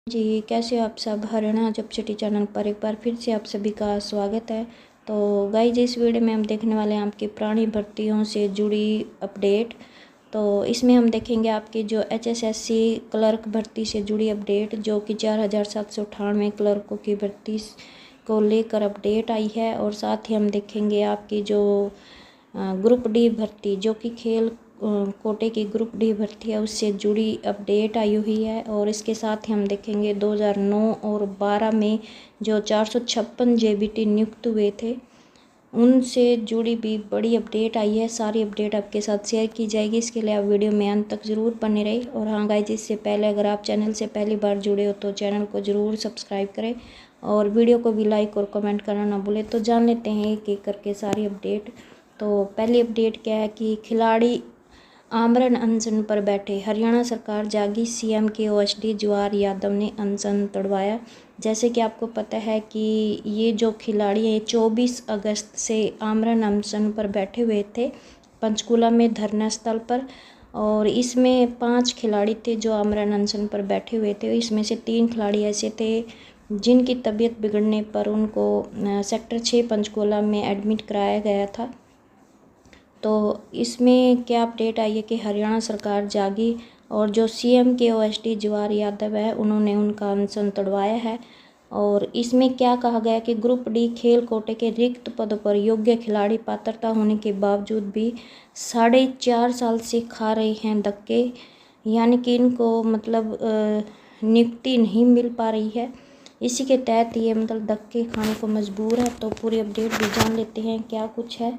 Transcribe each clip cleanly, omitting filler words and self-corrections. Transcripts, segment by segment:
जी, कैसे हो आप सब। हरियाणा जॉब सिटी चैनल पर एक बार फिर से आप सभी का स्वागत है। तो गाइस, इस वीडियो में हम देखने वाले हैं आपकी पुरानी भर्तियों से जुड़ी अपडेट। तो इसमें हम देखेंगे आपकी जो HSSC क्लर्क भर्ती से जुड़ी अपडेट, जो कि 4798 क्लर्कों की भर्ती को लेकर अपडेट आई है। और साथ ही हम देखेंगे आपकी जो ग्रुप डी भर्ती, जो कि खेल कोटे की ग्रुप डी भर्ती है, उससे जुड़ी अपडेट आई हुई है। और इसके साथ ही हम देखेंगे 2009 और 12 में जो 456 JBT नियुक्त हुए थे, उनसे जुड़ी भी बड़ी अपडेट आई है। सारी अपडेट आपके साथ शेयर की जाएगी, इसके लिए आप वीडियो में अंत तक ज़रूर बने रहे। और हाँ गाइस, इससे पहले अगर आप चैनल से पहली बार जुड़े हो तो चैनल को ज़रूर सब्सक्राइब करें और वीडियो को भी लाइक और कमेंट करना ना भूलें। तो जान लेते हैं एक एक करके सारी अपडेट। तो पहली अपडेट क्या है कि खिलाड़ी आमरण अनशन पर बैठे, हरियाणा सरकार जागी, CM के OSD जवाहर यादव ने अनशन तोड़वाया। जैसे कि आपको पता है कि ये जो खिलाड़ी हैं 24 अगस्त से आमरण अनशन पर बैठे हुए थे पंचकूला में धरना स्थल पर। और इसमें 5 खिलाड़ी थे जो आमरण अनशन पर बैठे हुए थे। इसमें से 3 खिलाड़ी ऐसे थे जिनकी तबीयत बिगड़ने पर उनको सेक्टर 6 पंचकूला में एडमिट कराया गया था। तो इसमें क्या अपडेट आई है कि हरियाणा सरकार जागी और जो CM के OSD जवाहर यादव है, उन्होंने उनका अनशन तोड़वाया है। और इसमें क्या कहा गया कि ग्रुप डी खेल कोटे के रिक्त पदों पर योग्य खिलाड़ी पात्रता होने के बावजूद भी 4.5 साल से खा रहे हैं धक्के, यानी कि इनको मतलब नियुक्ति नहीं मिल पा रही है। इसी के तहत ये मतलब धक्के खाने को मजबूर है। तो पूरी अपडेट भी जान लेते हैं क्या कुछ है।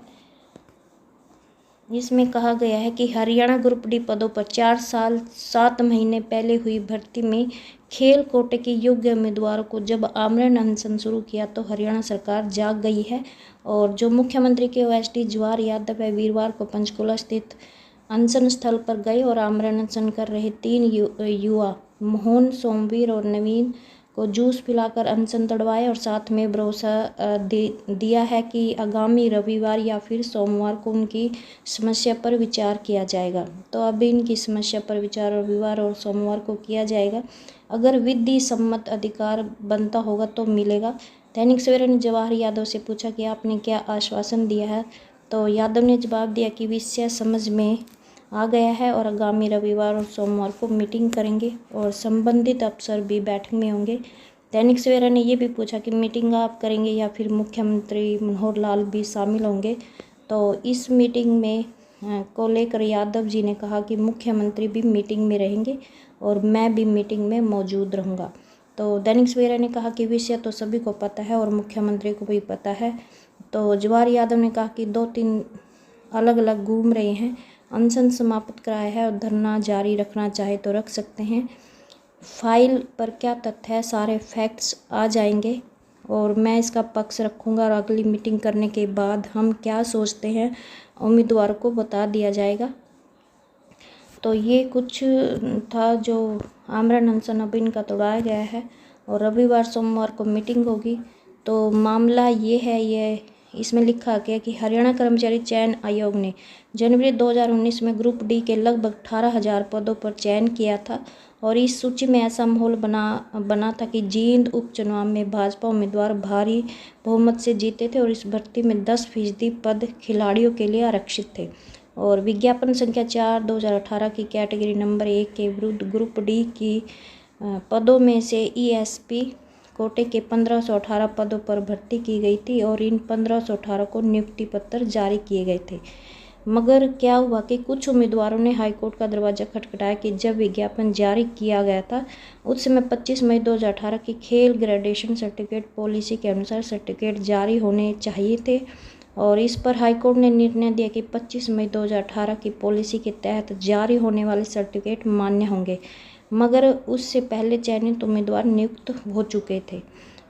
इसमें कहा गया है कि हरियाणा ग्रुप डी पदों पर 4 साल 7 महीने पहले हुई भर्ती में खेल कोटे के योग्य उम्मीदवारों को जब आमरण अनशन शुरू किया तो हरियाणा सरकार जाग गई है। और जो मुख्यमंत्री के OSD जवाहर यादव है, वीरवार को पंचकूला स्थित अनशन स्थल पर गए और आमरण अनशन कर रहे 3 युवा मोहन, सोमवीर और नवीन को जूस पिलाकर अनशन तोड़वाया और साथ में भरोसा दिया है कि आगामी रविवार या फिर सोमवार को उनकी समस्या पर विचार किया जाएगा। तो अब इनकी समस्या पर विचार रविवार और सोमवार को किया जाएगा। अगर विधि सम्मत अधिकार बनता होगा तो मिलेगा। दैनिक सवेरा ने जवाहर यादव से पूछा कि आपने क्या आश्वासन दिया है। तो यादव ने जवाब दिया कि विषय समझ में आ गया है और आगामी रविवार और सोमवार को मीटिंग करेंगे और संबंधित अफसर भी बैठक में होंगे। दैनिक सवेरा ने ये भी पूछा कि मीटिंग आप करेंगे या फिर मुख्यमंत्री मनोहर लाल भी शामिल होंगे। तो इस मीटिंग में को लेकर यादव जी ने कहा कि मुख्यमंत्री भी मीटिंग में रहेंगे और मैं भी मीटिंग में मौजूद रहूँगा। तो दैनिक सवेरा ने कहा कि विषय तो सभी को पता है और मुख्यमंत्री को भी पता है। तो जवाहर यादव ने कहा कि 2-3 अलग अलग घूम रहे हैं, अनशन समाप्त कराया है और धरना जारी रखना चाहे तो रख सकते हैं। फाइल पर क्या तथ्य है, सारे फैक्ट्स आ जाएंगे और मैं इसका पक्ष रखूँगा और अगली मीटिंग करने के बाद हम क्या सोचते हैं उम्मीदवार को बता दिया जाएगा। तो ये कुछ था जो आमरण अनशन अब इनका तोड़ाया गया है और रविवार सोमवार को मीटिंग होगी। तो मामला ये है, ये इसमें लिखा गया कि हरियाणा कर्मचारी चयन आयोग ने जनवरी 2019 में ग्रुप डी के लगभग 18,000 पदों पर चयन किया था और इस सूची में ऐसा माहौल बना था कि जींद उपचुनाव में भाजपा उम्मीदवार भारी बहुमत से जीते थे और इस भर्ती में 10% पद खिलाड़ियों के लिए आरक्षित थे। और विज्ञापन संख्या 4/2018 की कैटेगरी नंबर 1 के विरुद्ध ग्रुप डी की पदों में से ESP कोटे के 1518 पदों पर भर्ती की गई थी और इन 1518 को नियुक्ति पत्र जारी किए गए थे। मगर क्या हुआ कि कुछ उम्मीदवारों ने हाईकोर्ट का दरवाज़ा खटखटाया कि जब विज्ञापन जारी किया गया था उस समय 25 मई 2018 की खेल ग्रेडेशन सर्टिफिकेट पॉलिसी के अनुसार सर्टिफिकेट जारी होने चाहिए थे। और इस पर हाईकोर्ट ने निर्णय दिया कि 25 मई 2018 की पॉलिसी के तहत जारी होने वाले सर्टिफिकेट मान्य होंगे, मगर उससे पहले चयनित उम्मीदवार नियुक्त हो चुके थे।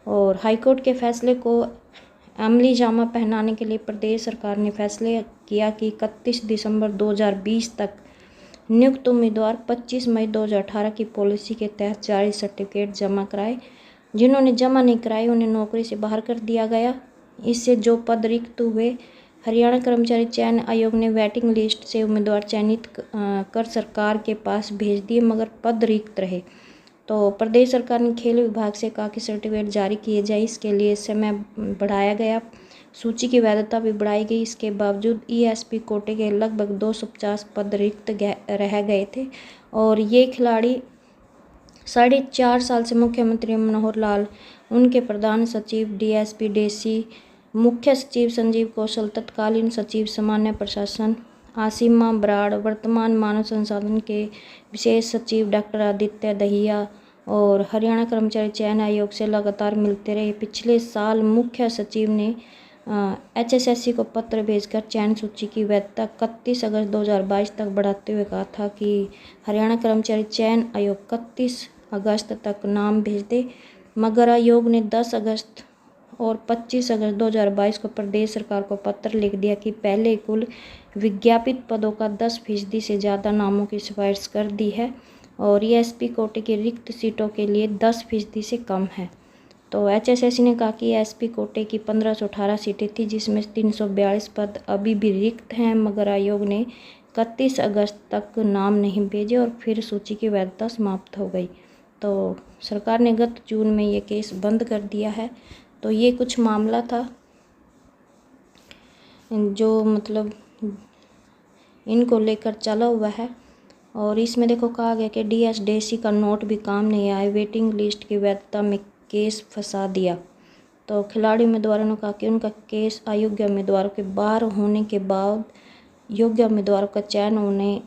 और हाईकोर्ट के फैसले को अमली जामा पहनाने के लिए प्रदेश सरकार ने फैसले किया कि 31 दिसंबर 2020 तक नियुक्त उम्मीदवार 25 मई 2018 की पॉलिसी के तहत जारी सर्टिफिकेट जमा कराए। जिन्होंने जमा नहीं कराए उन्हें नौकरी से बाहर कर दिया गया। इससे जो पद रिक्त हुए, हरियाणा कर्मचारी चयन आयोग ने वेटिंग लिस्ट से उम्मीदवार चयनित कर सरकार के पास भेज दिए, मगर पद रिक्त रहे। तो प्रदेश सरकार ने खेल विभाग से कहा कि सर्टिफिकेट जारी किए जाए, इसके लिए समय बढ़ाया गया, सूची की वैधता भी बढ़ाई गई। इसके बावजूद ईएसपी कोटे के लगभग 250 पद रिक्त रह गए थे और ये खिलाड़ी 4.5 साल से मुख्यमंत्री मनोहर लाल, उनके प्रधान सचिव डीएसपी डेसी, मुख्य सचिव संजीव कौशल, तत्कालीन सचिव सामान्य प्रशासन आसिमा बराड़, वर्तमान मानव संसाधन के विशेष सचिव डॉक्टर आदित्य दहिया और हरियाणा कर्मचारी चयन आयोग से लगातार मिलते रहे। पिछले साल मुख्य सचिव ने एचएसएससी को पत्र भेजकर चयन सूची की वैधता 31 अगस्त 2022 तक बढ़ाते हुए कहा था कि हरियाणा कर्मचारी चयन आयोग 31 अगस्त तक नाम भेज दे, मगर आयोग ने 10 अगस्त और 25 अगस्त 2022 को प्रदेश सरकार को पत्र लिख दिया कि पहले कुल विज्ञापित पदों का 10% से ज़्यादा नामों की सिफारिश कर दी है और ईएसपी कोटे की रिक्त सीटों के लिए 10% से कम है। तो एचएसएससी ने कहा कि एसपी कोटे की 1518 सीटें थी, जिसमें 342 पद अभी भी रिक्त हैं, मगर आयोग ने 31 अगस्त तक नाम नहीं भेजे और फिर सूची की वैधता समाप्त हो गई। तो सरकार ने गत जून में ये केस बंद कर दिया है। तो ये कुछ मामला था जो मतलब इनको लेकर चला हुआ है और इसमें देखो कहा गया कि डीएस डेसी का नोट भी काम नहीं आया, वेटिंग लिस्ट की वैधता में केस फंसा दिया। तो खिलाड़ी उम्मीदवारों ने कहा कि उनका केस अयोग्य उम्मीदवारों के बाहर होने के बाद योग्य उम्मीदवारों का चयन होने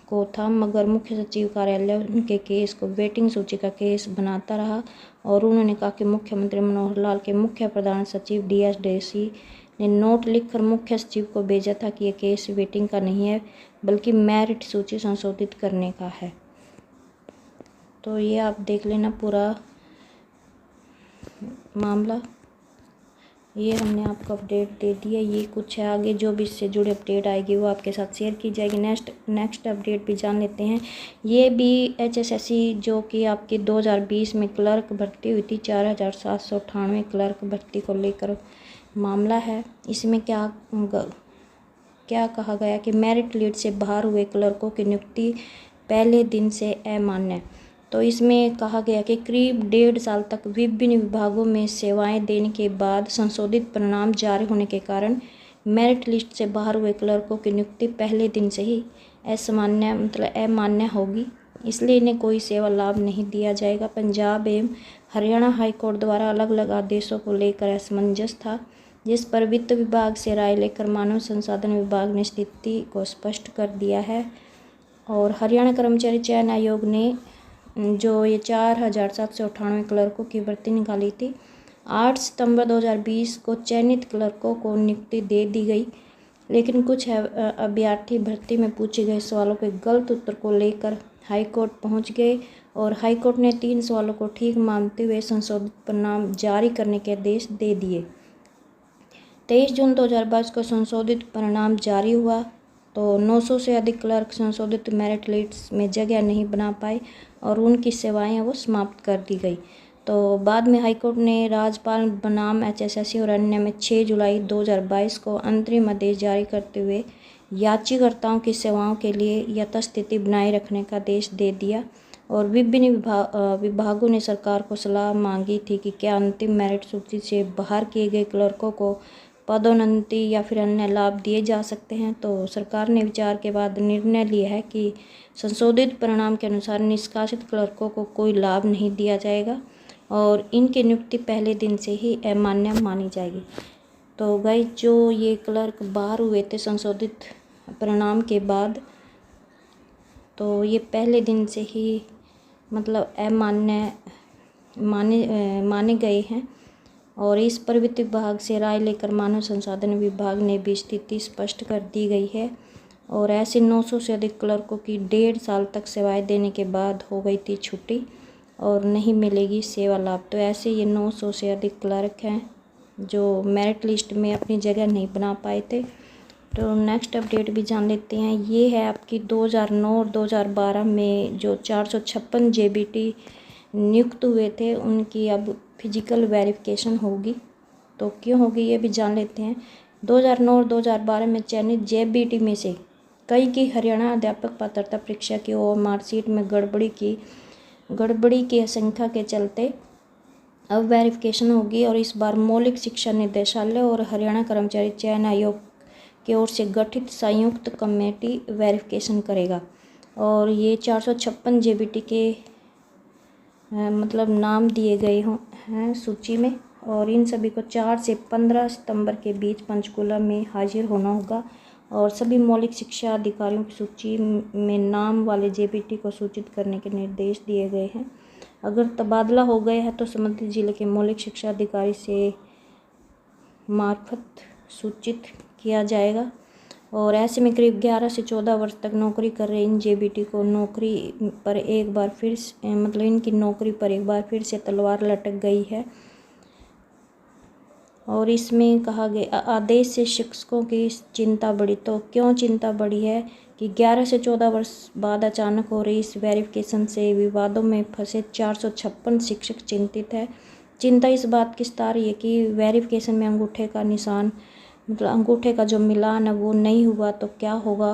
को था, मगर मुख्य सचिव कार्यालय उनके केस को वेटिंग सूची का केस बनाता रहा और उन्होंने कहा कि मुख्यमंत्री मनोहर लाल के मुख्य प्रधान सचिव डीएस डेसी ने नोट लिखकर मुख्य सचिव को भेजा था कि यह केस वेटिंग का नहीं है बल्कि मेरिट सूची संशोधित करने का है। तो ये आप देख लेना पूरा मामला, ये हमने आपको अपडेट दे दिया। ये कुछ है, आगे जो भी इससे जुड़े अपडेट आएगी वो आपके साथ शेयर की जाएगी। नेक्स्ट अपडेट भी जान लेते हैं। ये भी एचएसएससी जो कि आपकी 2020 में क्लर्क भर्ती हुई थी, 4798 क्लर्क भर्ती को लेकर मामला है। इसमें क्या कहा गया कि मेरिट लिस्ट से बाहर हुए क्लर्कों की नियुक्ति पहले दिन से अमान्य। तो इसमें कहा गया कि करीब 1.5 साल तक विभिन्न विभागों में सेवाएं देने के बाद संशोधित परिणाम जारी होने के कारण मेरिट लिस्ट से बाहर हुए क्लर्कों की नियुक्ति पहले दिन से ही अमान्य होगी, इसलिए इन्हें कोई सेवा लाभ नहीं दिया जाएगा। पंजाब एवं हरियाणा हाईकोर्ट द्वारा अलग अलग आदेशों को लेकर असमंजस था, जिस पर वित्त विभाग से राय लेकर मानव संसाधन विभाग ने स्थिति को स्पष्ट कर दिया है। और हरियाणा कर्मचारी चयन आयोग ने जो ये 4798 क्लर्कों की भर्ती निकाली थी, 8 सितंबर 2020 को चयनित क्लर्कों को नियुक्ति दे दी गई, लेकिन कुछ अभ्यर्थी भर्ती में पूछे गए सवालों के गलत उत्तर को लेकर हाईकोर्ट पहुंच गए और हाईकोर्ट ने 3 सवालों को ठीक मानते हुए संशोधित परिणाम जारी करने के आदेश दे दिए। 23 जून 2022 को संशोधित परिणाम जारी हुआ तो 900 से अधिक क्लर्क संशोधित मेरिट लिस्ट में जगह नहीं बना पाए और उनकी सेवाएं वो समाप्त कर दी गई। तो बाद में हाईकोर्ट ने राज्यपाल बनाम एचएसएससी और अन्य में 6 जुलाई 2022 को अंतरिम आदेश जारी करते हुए याचिकाकर्ताओं की सेवाओं के लिए यथास्थिति बनाए रखने का आदेश दे दिया और विभिन्न विभागों ने सरकार को सलाह मांगी थी कि क्या अंतिम मेरिट सूची से बाहर किए गए क्लर्कों को पदोन्नति या फिर अन्य लाभ दिए जा सकते हैं। तो सरकार ने विचार के बाद निर्णय लिया है कि संशोधित परिणाम के अनुसार निष्कासित क्लर्कों को कोई लाभ नहीं दिया जाएगा और इनकी नियुक्ति पहले दिन से ही अमान्य मानी जाएगी। तो गाइस, जो ये क्लर्क बाहर हुए थे संशोधित परिणाम के बाद, तो ये पहले दिन से ही मतलब अमान्य माने गए हैं और इस पर वित्त विभाग से राय लेकर मानव संसाधन विभाग ने भी स्थिति स्पष्ट कर दी गई है। और ऐसे 900 से अधिक क्लर्कों की 1.5 साल तक सेवाएं देने के बाद हो गई थी छुट्टी और नहीं मिलेगी सेवा लाभ। तो ऐसे ये 900 से अधिक क्लर्क हैं जो मेरिट लिस्ट में अपनी जगह नहीं बना पाए थे। तो नेक्स्ट अपडेट भी जान लेते हैं। ये है आपकी 2009 और 2012 में जो 456 जेबीटी नियुक्त हुए थे, उनकी अब फिजिकल वेरिफिकेशन होगी। तो क्यों होगी ये भी जान लेते हैं। 2009 और 2012 में चयनित जेबीटी में से कई की हरियाणा अध्यापक पात्रता परीक्षा की और मार्कशीट में गड़बड़ी की गड़बड़ी की आशंका के चलते अब वेरिफिकेशन होगी और इस बार मौलिक शिक्षा निदेशालय और हरियाणा कर्मचारी चयन आयोग की ओर से गठित संयुक्त कमेटी वेरिफिकेशन करेगा। और ये 456 जेबीटी के मतलब नाम दिए गए हैं सूची में, और इन सभी को 4 से 15 सितंबर के बीच पंचकूला में हाजिर होना होगा। और सभी मौलिक शिक्षा अधिकारियों की सूची में नाम वाले जेबीटी को सूचित करने के निर्देश दिए गए हैं। अगर तबादला हो गया है तो संबंधित जिले के मौलिक शिक्षा अधिकारी से मार्फत सूचित किया जाएगा। और ऐसे में करीब 11 से 14 वर्ष तक नौकरी कर रहे इन जेबीटी को नौकरी पर एक बार फिर मतलब इनकी नौकरी पर एक बार फिर से तलवार लटक गई है। और इसमें कहा गया आदेश से शिक्षकों की चिंता बढ़ी। तो क्यों चिंता बढ़ी है कि 11 से 14 वर्ष बाद अचानक हो रही इस वेरिफिकेशन से विवादों में फंसे 456 शिक्षक चिंतित है। चिंता इस बात की सता रही है कि वेरिफिकेशन में अंगूठे का निशान मतलब अंगूठे का जो मिलान है वो नहीं हुआ तो क्या होगा।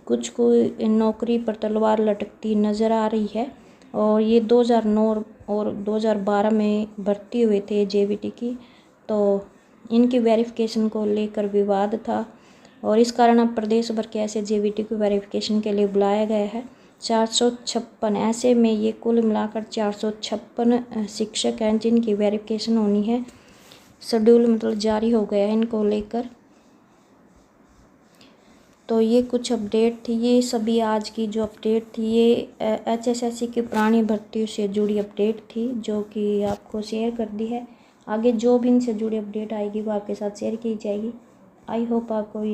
कुछ को नौकरी पर तलवार लटकती नज़र आ रही है। और ये 2009 और 2012 में भर्ती हुए थे जेबीटी की, तो इनकी वेरिफिकेशन को लेकर विवाद था और इस कारण अब प्रदेश भर के ऐसे जेबीटी को वेरिफिकेशन के लिए बुलाया गया है 456। ऐसे में ये कुल मिलाकर 456 शिक्षक हैं जिनकी वेरिफिकेशन होनी है। शेड्यूल मतलब जारी हो गया है इनको लेकर। तो ये कुछ अपडेट थी, ये सभी आज की जो अपडेट थी ये एचएसएससी की पुरानी भर्तियों से जुड़ी अपडेट थी जो कि आपको शेयर कर दी है। आगे जो भी इनसे जुड़ी अपडेट आएगी वो आपके साथ शेयर की जाएगी। आई होप आपको ये